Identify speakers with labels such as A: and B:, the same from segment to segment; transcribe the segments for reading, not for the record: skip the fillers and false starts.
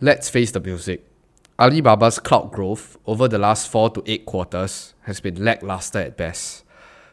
A: Let's face the music. Alibaba's cloud growth over the last 4 to 8 quarters has been lackluster at best.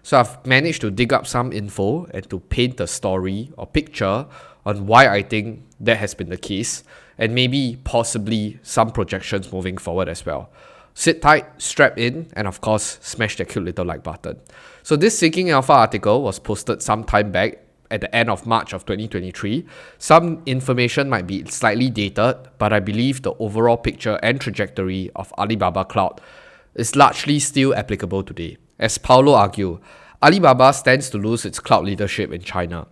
A: So I've managed to dig up some info and to paint a story or picture on why I think that has been the case, and maybe possibly some projections moving forward as well. Sit tight, strap in, and of course, smash that cute little like button. So this Seeking Alpha article was posted some time back at the end of March of 2023. Some information might be slightly dated, but I believe the overall picture and trajectory of Alibaba Cloud is largely still applicable today. As Paulo argued, Alibaba stands to lose its cloud leadership in China.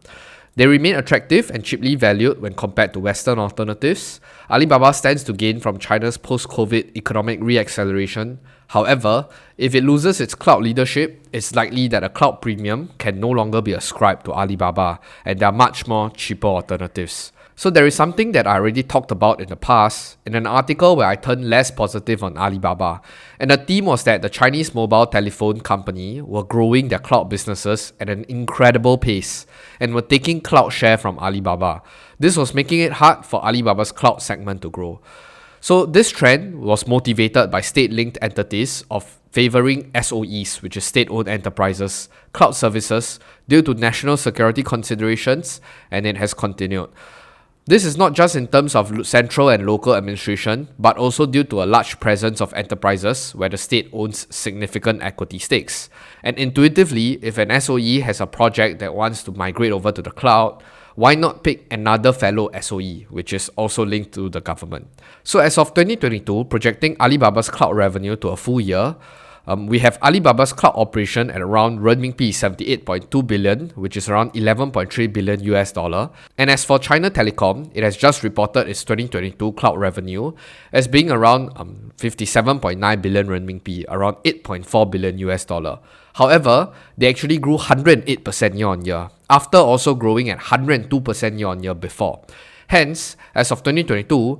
A: They remain attractive and cheaply valued when compared to Western alternatives. Alibaba stands to gain from China's post-COVID economic re-acceleration. However, if it loses its cloud leadership, it's likely that a cloud premium can no longer be ascribed to Alibaba, and there are much more cheaper alternatives. So there is something that I already talked about in the past in an article where I turned less positive on Alibaba. And the theme was that the Chinese mobile telephone company were growing their cloud businesses at an incredible pace and were taking cloud share from Alibaba. This was making it hard for Alibaba's cloud segment to grow. So this trend was motivated by state-linked entities of favoring SOEs, which is state-owned enterprises, cloud services, due to national security considerations, and it has continued. This is not just in terms of central and local administration, but also due to a large presence of enterprises where the state owns significant equity stakes. And intuitively, if an SOE has a project that wants to migrate over to the cloud, why not pick another fellow SOE, which is also linked to the government? So as of 2022, projecting Alibaba's cloud revenue to a full year, we have Alibaba's cloud operation at around renminbi 78.2 billion, which is around 11.3 billion US dollar. And as for China Telecom, it has just reported its 2022 cloud revenue as being around 57.9 billion renminbi, around 8.4 billion US dollar. However, they actually grew 108% year on year, after also growing at 102% year on year before. Hence, as of 2022,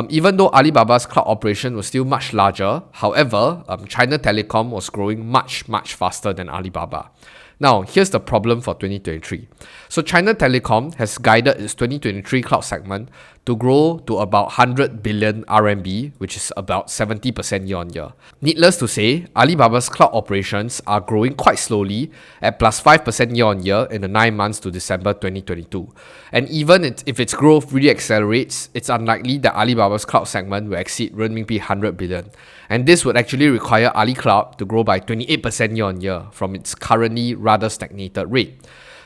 A: even though Alibaba's cloud operation was still much larger, however, China Telecom was growing much faster than Alibaba. Now, here's the problem for 2023. So China Telecom has guided its 2023 cloud segment to grow to about 100 billion RMB, which is about 70% year on year. Needless to say, Alibaba's cloud operations are growing quite slowly at plus 5% year on year in the 9 months to December 2022. And even if its growth really accelerates, it's unlikely that Alibaba's cloud segment will exceed renminbi 100 billion. And this would actually require Ali Cloud to grow by 28% year on year from its currently rather stagnated rate.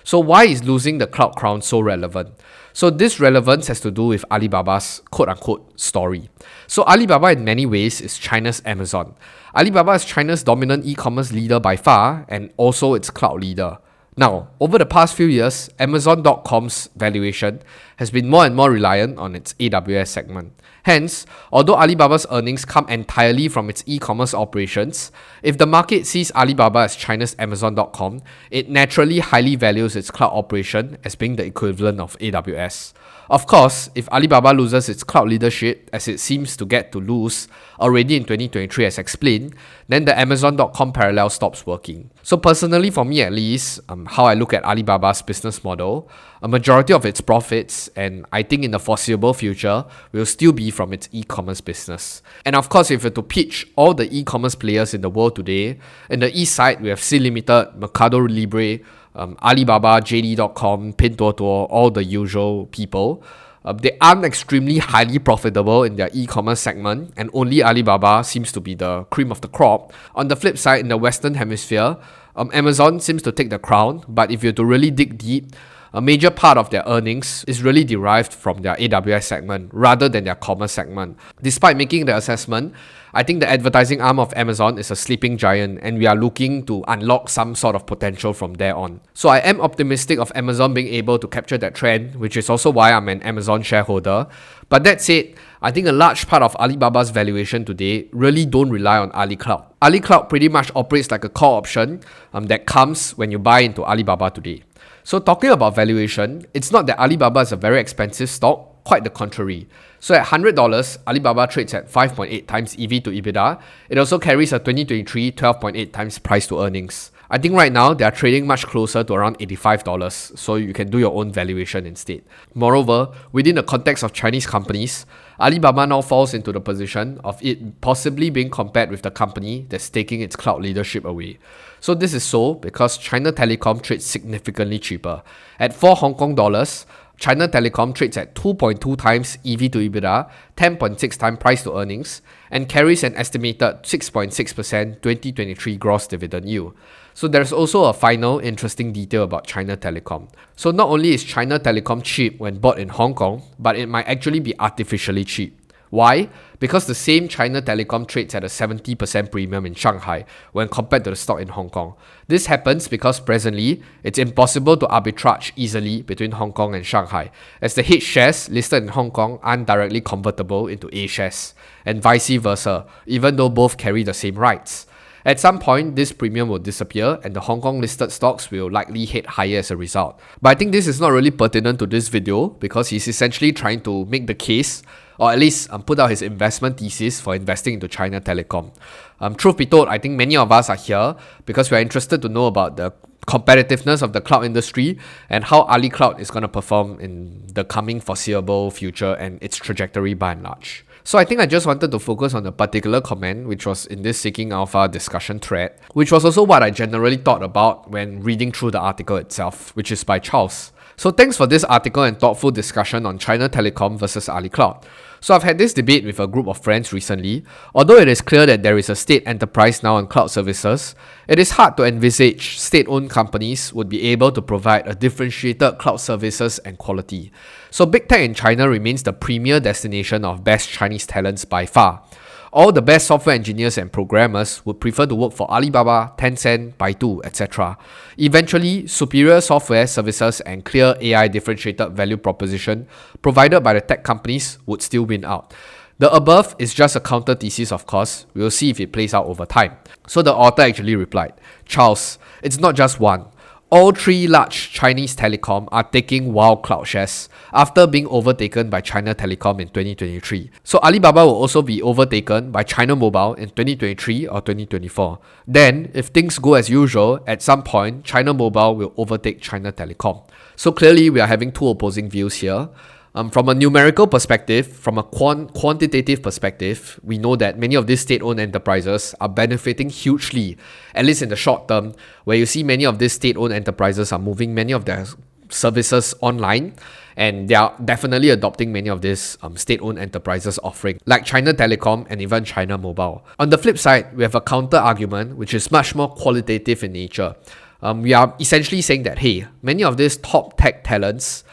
A: So why is losing the cloud crown so relevant? So this relevance has to do with Alibaba's quote-unquote story. So Alibaba in many ways is China's Amazon. Alibaba is China's dominant e-commerce leader by far and also its cloud leader. Now, over the past few years, Amazon.com's valuation has been more and more reliant on its AWS segment. Hence, although Alibaba's earnings come entirely from its e-commerce operations, if the market sees Alibaba as China's Amazon.com, it naturally highly values its cloud operation as being the equivalent of AWS. Of course, if Alibaba loses its cloud leadership, as it seems to get to lose already in 2023 as explained, then the Amazon.com parallel stops working. So personally, for me at least, how I look at Alibaba's business model, a majority of its profits, and I think in the foreseeable future, will still be from its e-commerce business. And of course, if we were to pitch all the e-commerce players in the world today, in the east side, we have Sea Limited, Mercado Libre, Alibaba, JD.com, Pinduoduo, all the usual people. They aren't extremely highly profitable in their e-commerce segment, and only Alibaba seems to be the cream of the crop. On the flip side, in the Western Hemisphere, Amazon seems to take the crown, but if you were to really dig deep, a major part of their earnings is really derived from their AWS segment rather than their commerce segment. Despite making the assessment, I think the advertising arm of Amazon is a sleeping giant and we are looking to unlock some sort of potential from there on. So I am optimistic of Amazon being able to capture that trend, which is also why I'm an Amazon shareholder. But that said, I think a large part of Alibaba's valuation today really don't rely on Ali Cloud. Ali Cloud pretty much operates like a call option that comes when you buy into Alibaba today. So talking about valuation, it's not that Alibaba is a very expensive stock, quite the contrary. So at $100, Alibaba trades at 5.8 times EV to EBITDA. It also carries a 2023 12.8 times price to earnings. I think right now they are trading much closer to around $85, so you can do your own valuation instead. Moreover, within the context of Chinese companies, Alibaba now falls into the position of it possibly being compared with the company that's taking its cloud leadership away. So this is so because China Telecom trades significantly cheaper. At 4 Hong Kong dollars, China Telecom trades at 2.2 times EV to EBITDA, 10.6 times price to earnings, and carries an estimated 6.6% 2023 gross dividend yield. So there's also a final interesting detail about China Telecom. So not only is China Telecom cheap when bought in Hong Kong, but it might actually be artificially cheap. Why? Because the same China Telecom trades at a 70% premium in Shanghai when compared to the stock in Hong Kong. This happens because presently, it's impossible to arbitrage easily between Hong Kong and Shanghai, as the H shares listed in Hong Kong aren't directly convertible into A shares, and vice versa, even though both carry the same rights. At some point, this premium will disappear and the Hong Kong listed stocks will likely head higher as a result. But I think this is not really pertinent to this video because he's essentially trying to make the case, or at least put out his investment thesis for investing into China Telecom. Truth be told, I think many of us are here because we're interested to know about the competitiveness of the cloud industry and how Ali Cloud is going to perform in the coming foreseeable future and its trajectory by and large. So I think I just wanted to focus on a particular comment which was in this Seeking Alpha discussion thread, which was also what I generally thought about when reading through the article itself, which is by Charles. So thanks for this article and thoughtful discussion on China Telecom versus Ali Cloud. So I've had this debate with a group of friends recently. Although it is clear that there is a state enterprise now on cloud services, it is hard to envisage state-owned companies would be able to provide a differentiated cloud services and quality. So big tech in China remains the premier destination of best Chinese talents by far. All the best software engineers and programmers would prefer to work for Alibaba, Tencent, Baidu, etc. Eventually, superior software services and clear AI differentiated value proposition provided by the tech companies would still win out. The above is just a counter thesis, of course. We'll see if it plays out over time. So the author actually replied, Charles, it's not just one. All three large Chinese telecom are taking wild cloud shares after being overtaken by China Telecom in 2023. So Alibaba will also be overtaken by China Mobile in 2023 or 2024. Then, if things go as usual, at some point, China Mobile will overtake China Telecom. So clearly, we are having two opposing views here. From a numerical perspective, from a quantitative perspective, we know that many of these state-owned enterprises are benefiting hugely, at least in the short term, where you see many of these state-owned enterprises are moving many of their services online, and they are definitely adopting many of these state-owned enterprises offering, like China Telecom and even China Mobile. On the flip side, we have a counter-argument which is much more qualitative in nature. We are essentially saying that, hey, many of these top tech talents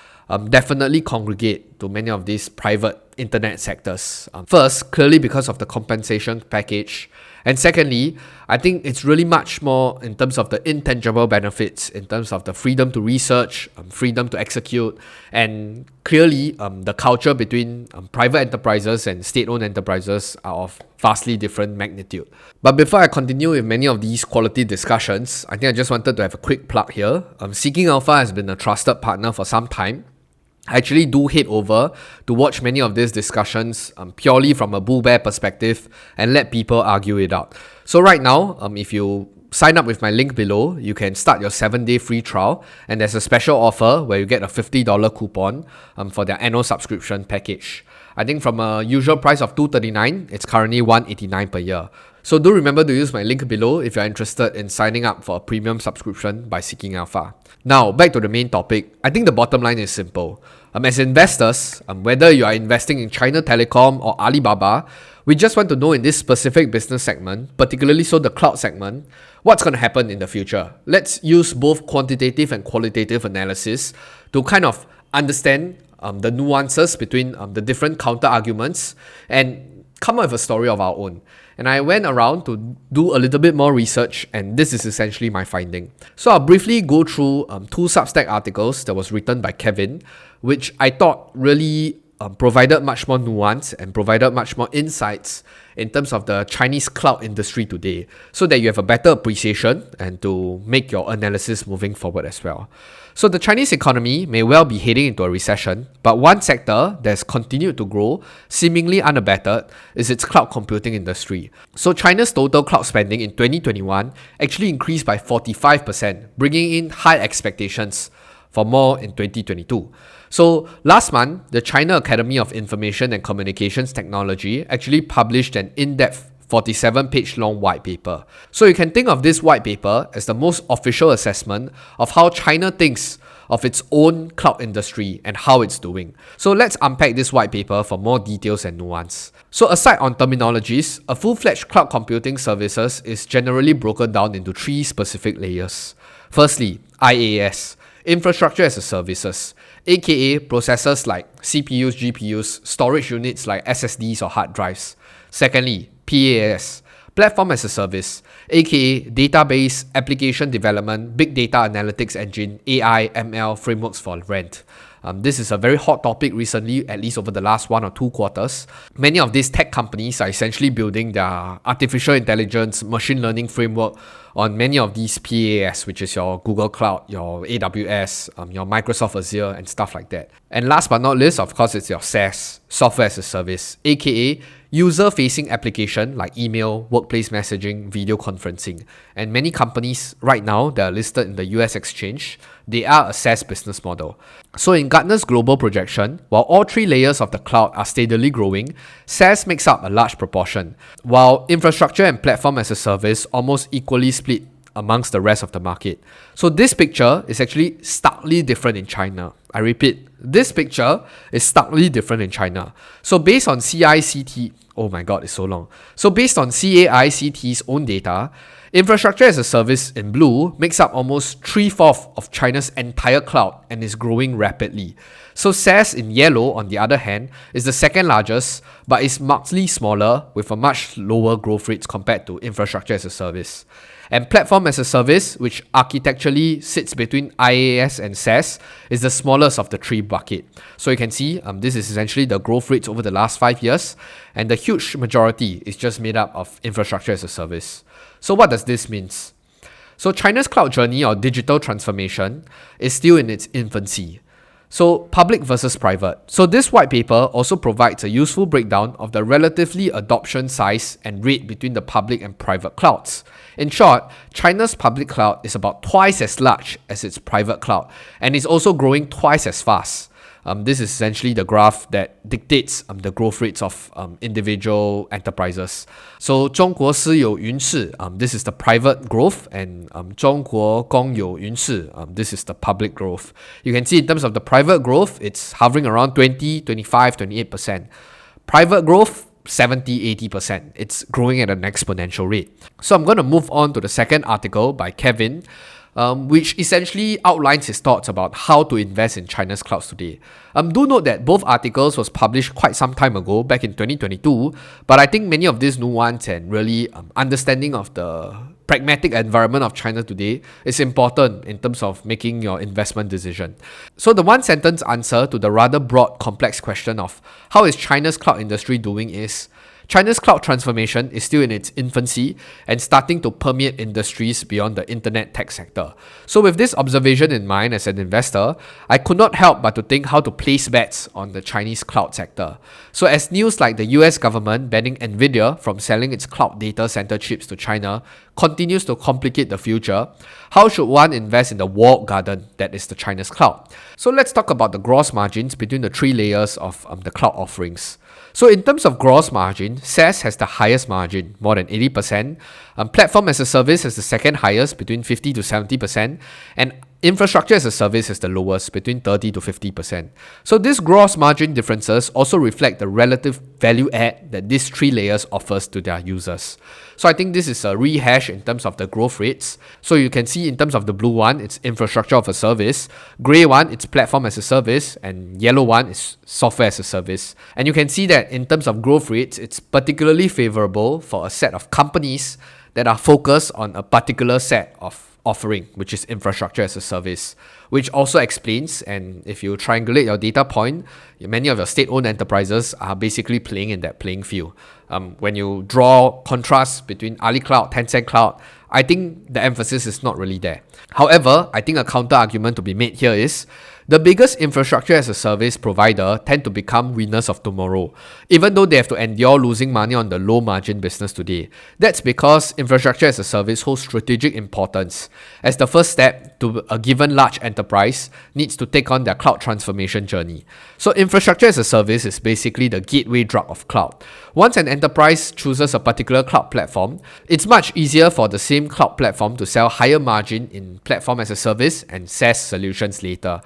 A: definitely congregate to many of these private internet sectors. First, clearly because of the compensation package. And secondly, I think it's really much more in terms of the intangible benefits, in terms of the freedom to research, freedom to execute, and clearly the culture between private enterprises and state-owned enterprises are of vastly different magnitude. But before I continue with many of these quality discussions, I think I just wanted to have a quick plug here. Seeking Alpha has been a trusted partner for some time. I actually do head over to watch many of these discussions purely from a bull-bear perspective and let people argue it out. So right now, if you sign up with my link below, you can start your 7-day free trial, and there's a special offer where you get a $50 coupon for their annual subscription package. I think from a usual price of $239, it's currently $189 per year. So do remember to use my link below if you're interested in signing up for a premium subscription by Seeking Alpha. Now, back to the main topic. I think the bottom line is simple. As investors, whether you are investing in China Telecom or Alibaba, we just want to know in this specific business segment, particularly so the cloud segment, what's going to happen in the future. Let's use both quantitative and qualitative analysis to kind of understand the nuances between the different counter arguments and come up with a story of our own. And I went around to do a little bit more research, and this is essentially my finding. So I'll briefly go through two Substack articles that was written by Kevin, which I thought really provided much more nuance and provided much more insights in terms of the Chinese cloud industry today, so that you have a better appreciation and to make your analysis moving forward as well. So the Chinese economy may well be heading into a recession, but one sector that's continued to grow, seemingly unabated, is its cloud computing industry. So China's total cloud spending in 2021 actually increased by 45%, bringing in high expectations for more in 2022. So last month, the China Academy of Information and Communications Technology actually published an in-depth 47-page long white paper. So you can think of this white paper as the most official assessment of how China thinks of its own cloud industry and how it's doing. So let's unpack this white paper for more details and nuance. So aside on terminologies, a full-fledged cloud computing services is generally broken down into three specific layers. Firstly, IaaS, Infrastructure as a Services, aka processors like CPUs, GPUs, storage units like SSDs or hard drives. Secondly, PaaS, Platform as a Service, aka database, application development, big data analytics engine, AI, ML, frameworks for rent. This is a very hot topic recently, at least over the last 1 or 2 quarters. Many of these tech companies are essentially building their artificial intelligence, machine learning framework on many of these PaaS, which is your Google Cloud, your AWS, your Microsoft Azure, and stuff like that. And last but not least, of course, it's your SaaS, Software as a Service, aka user-facing application like email, workplace messaging, video conferencing. And many companies right now that are listed in the US exchange, they are a SaaS business model. So in Gartner's global projection, while all three layers of the cloud are steadily growing, SaaS makes up a large proportion, while infrastructure and platform as a service almost equally split amongst the rest of the market. So this picture is actually starkly different in China. I repeat, this picture is starkly different in China. So based on CICT, oh my god, it's so long. So based on CAICT's own data, infrastructure as a service in blue makes up almost 3/4 of China's entire cloud and is growing rapidly. So SaaS in yellow, on the other hand, is the second largest, but is markedly smaller with a much lower growth rates compared to infrastructure as a service. And platform as a service, which architecturally sits between IaaS and SaaS, is the smallest of the three buckets. So you can see this is essentially the growth rates over the last 5 years, and the huge majority is just made up of infrastructure as a service. So what does this mean? So China's cloud journey or digital transformation is still in its infancy. So public versus private. So this white paper also provides a useful breakdown of the relatively adoption size and rate between the public and private clouds. In short, China's public cloud is about twice as large as its private cloud and is also growing twice as fast. This is essentially the graph that dictates the growth rates of individual enterprises. So 中国私有云市, this is the private growth, and 中国公有云市, this is the public growth. You can see in terms of the private growth, it's hovering around 20, 25, 28%. Private growth, 70, 80%. It's growing at an exponential rate. So I'm going to move on to the second article by Kevin, which essentially outlines his thoughts about how to invest in China's clouds today. Do note that both articles was published quite some time ago, back in 2022, but I think many of these nuance and really understanding of the pragmatic environment of China today is important in terms of making your investment decision. So the one sentence answer to the rather broad, complex question of how is China's cloud industry doing is, China's cloud transformation is still in its infancy and starting to permeate industries beyond the internet tech sector. So with this observation in mind as an investor, I could not help but to think how to place bets on the Chinese cloud sector. So as news like the US government banning Nvidia from selling its cloud data center chips to China continues to complicate the future, how should one invest in the walled garden that is the China's cloud? So let's talk about the gross margins between the three layers of the cloud offerings. So in terms of gross margin, SaaS has the highest margin, more than 80%. Platform as a service has the second highest, between 50 to 70%. And infrastructure as a service is the lowest, between 30 to 50%. So these gross margin differences also reflect the relative value add that these three layers offers to their users. So I think this is a rehash in terms of the growth rates. So you can see in terms of the blue one, it's infrastructure of a service. Grey one, it's platform as a service. And yellow one is software as a service. And you can see that in terms of growth rates, it's particularly favorable for a set of companies that are focused on a particular set of offering, which is infrastructure as a service, which also explains, and if you triangulate your data point, many of your state-owned enterprises are basically playing in that playing field. When you draw contrast between Ali Cloud, Tencent Cloud, I think the emphasis is not really there. However, I think a counter argument to be made here is the biggest infrastructure as a service provider tend to become winners of tomorrow, even though they have to endure losing money on the low margin business today. That's because infrastructure as a service holds strategic importance, as the first step to a given large enterprise needs to take on their cloud transformation journey. So infrastructure as a service is basically the gateway drug of cloud. Once an enterprise chooses a particular cloud platform, it's much easier for the same cloud platform to sell higher margin in platform as a service and SaaS solutions later,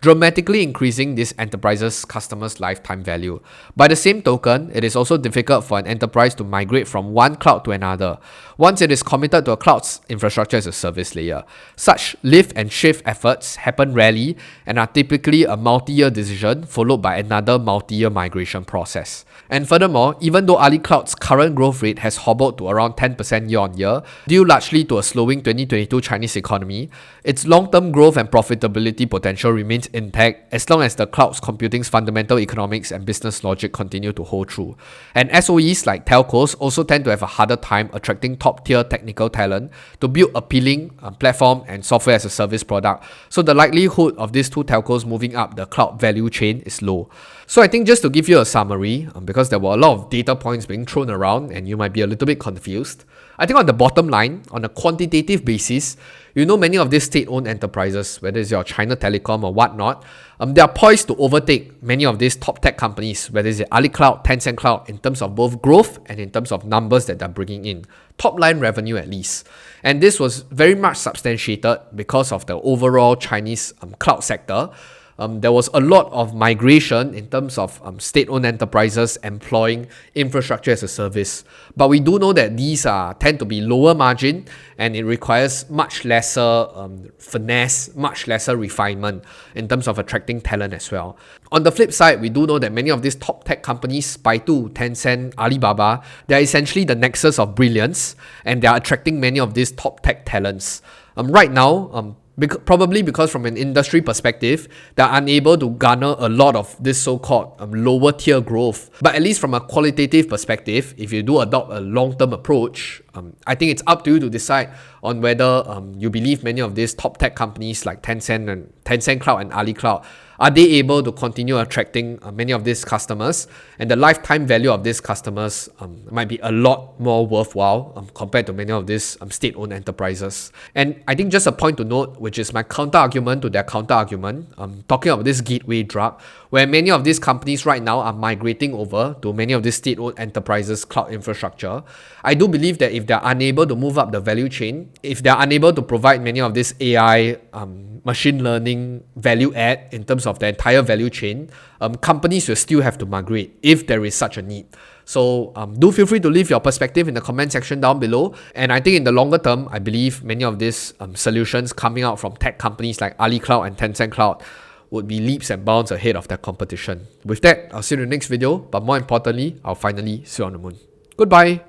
A: dramatically increasing this enterprise's customers' lifetime value. By the same token, it is also difficult for an enterprise to migrate from one cloud to another once it is committed to a cloud's infrastructure as a service layer. Such lift and shift efforts happen rarely and are typically a multi-year decision followed by another multi-year migration process. And furthermore, even though Ali Cloud's current growth rate has hobbled to around 10% year-on-year, due largely to a slowing 2022 Chinese economy, its long-term growth and profitability potential remains intact as long as the cloud's computing's fundamental economics and business logic continue to hold true. And SOEs like telcos also tend to have a harder time attracting top-tier technical talent to build appealing platform and software as a service product, so the likelihood of these two telcos moving up the cloud value chain is low. So I think just to give you a summary, because there were a lot of data points being thrown around and you might be a little bit confused, I think on the bottom line, on a quantitative basis, many of these state-owned enterprises, whether it's your China Telecom or whatnot, they are poised to overtake many of these top tech companies, whether it's Ali Cloud, Tencent Cloud, in terms of both growth and in terms of numbers that they're bringing in. Top line revenue at least. And this was very much substantiated because of the overall Chinese cloud sector. There was a lot of migration in terms of state-owned enterprises employing infrastructure as a service. But we do know that these tend to be lower margin and it requires much lesser finesse, much lesser refinement in terms of attracting talent as well. On the flip side, we do know that many of these top tech companies, Baidu, Tencent, Alibaba, they are essentially the nexus of brilliance and they are attracting many of these top tech talents. Right now, probably because from an industry perspective, they're unable to garner a lot of this so-called lower tier growth. But at least from a qualitative perspective, if you do adopt a long-term approach, I think it's up to you to decide on whether you believe many of these top tech companies like Tencent Cloud and Ali Cloud, are they able to continue attracting many of these customers, and the lifetime value of these customers might be a lot more worthwhile compared to many of these state-owned enterprises. And I think just a point to note, which is my counter-argument to their counter-argument, talking about this gateway drug, where many of these companies right now are migrating over to many of these state-owned enterprises' cloud infrastructure. I do believe that if they're unable to move up the value chain, if they're unable to provide many of this AI, machine learning value add in terms of the entire value chain, companies will still have to migrate if there is such a need. So do feel free to leave your perspective in the comment section down below. And I think in the longer term, I believe many of these solutions coming out from tech companies like Ali Cloud and Tencent Cloud would be leaps and bounds ahead of their competition. With that, I'll see you in the next video, but more importantly, I'll finally see you on the moon. Goodbye!